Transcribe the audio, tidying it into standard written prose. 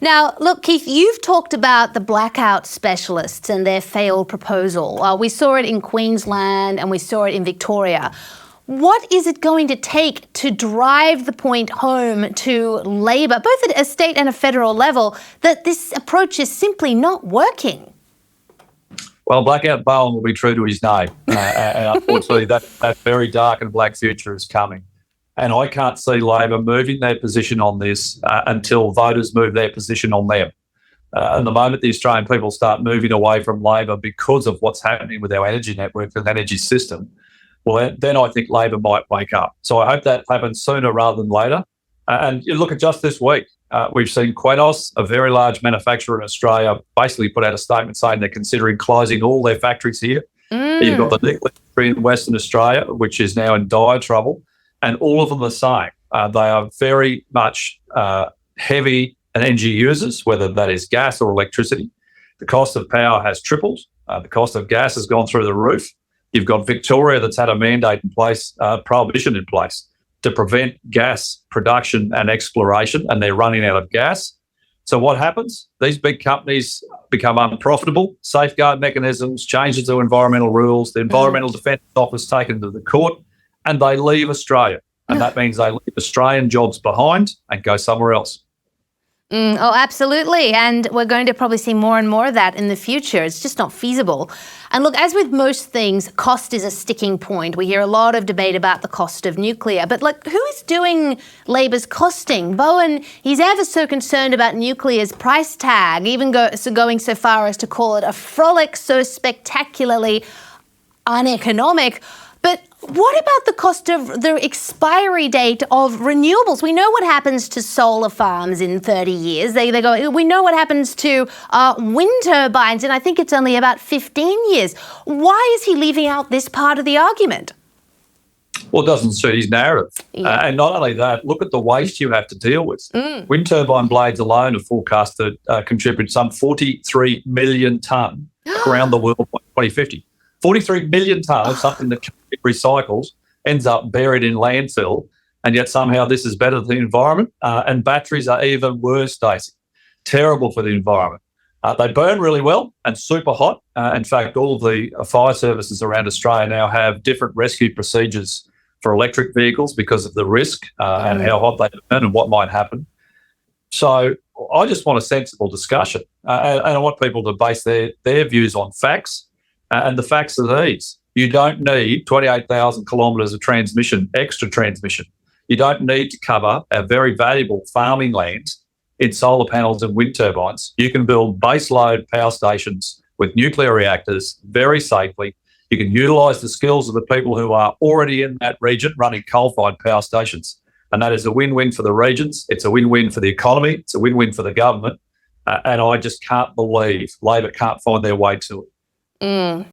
Now, look, Keith, you've talked about the blackout specialists and their failed proposal. We saw it in Queensland and we saw it in Victoria. What is it going to take to drive the point home to Labor, both at a state and a federal level, that this approach is simply not working? Well, Blackout Bowen will be true to his name. And unfortunately, that very dark and black future is coming. And I can't see Labor moving their position on this until voters move their position on them. And the moment the Australian people start moving away from Labor because of what's happening with our energy network and energy system, well, then I think Labor might wake up. So I hope that happens sooner rather than later. And you look at just this week, we've seen Qenos, a very large manufacturer in Australia, basically put out a statement saying they're considering closing all their factories here. You've got the nickel industry in Western Australia, which is now in dire trouble. And all of them are saying they are very much heavy energy users, whether that is gas or electricity. The cost of power has tripled. The cost of gas has gone through the roof. You've got Victoria that's had a mandate in place, prohibition in place, to prevent gas production and exploration, and they're running out of gas. So what happens? These big companies become unprofitable, safeguard mechanisms, changes to environmental rules, the Environmental Defence Office taken to the court, and they leave Australia. And that means they leave Australian jobs behind and go somewhere else. Oh, absolutely. And we're going to probably see more and more of that in the future. It's just not feasible. And look, as with most things, cost is a sticking point. We hear a lot of debate about the cost of nuclear. But like, who is doing Labor's costing? Bowen, he's ever so concerned about nuclear's price tag, even going so far as to call it a frolic so spectacularly uneconomic. But what about the cost of the expiry date of renewables? We know what happens to solar farms in 30 years. They go. We know what happens to wind turbines, and I think it's only about 15 years. Why is he leaving out this part of the argument? Well, it doesn't suit his narrative. And not only that, look at the waste you have to deal with. Wind turbine blades alone are forecast to contribute some 43 million tonne around the world by 2050. 43 million tonne of something that recycles ends up buried in landfill, and yet somehow this is better than the environment. And batteries are even worse, Stacey. Terrible for the environment. They burn really well and super hot. In fact, all of the fire services around Australia now have different rescue procedures for electric vehicles because of the risk and how hot they burn and what might happen. So I just want a sensible discussion, and I want people to base their views on facts. And the facts are these. You don't need 28,000 kilometres of transmission, extra transmission. You don't need to cover our very valuable farming land in solar panels and wind turbines. You can build base load power stations with nuclear reactors very safely. You can utilise the skills of the people who are already in that region running coal-fired power stations. And that is a win-win for the regions. It's a win-win for the economy. It's a win-win for the government. And I just can't believe Labor can't find their way to it.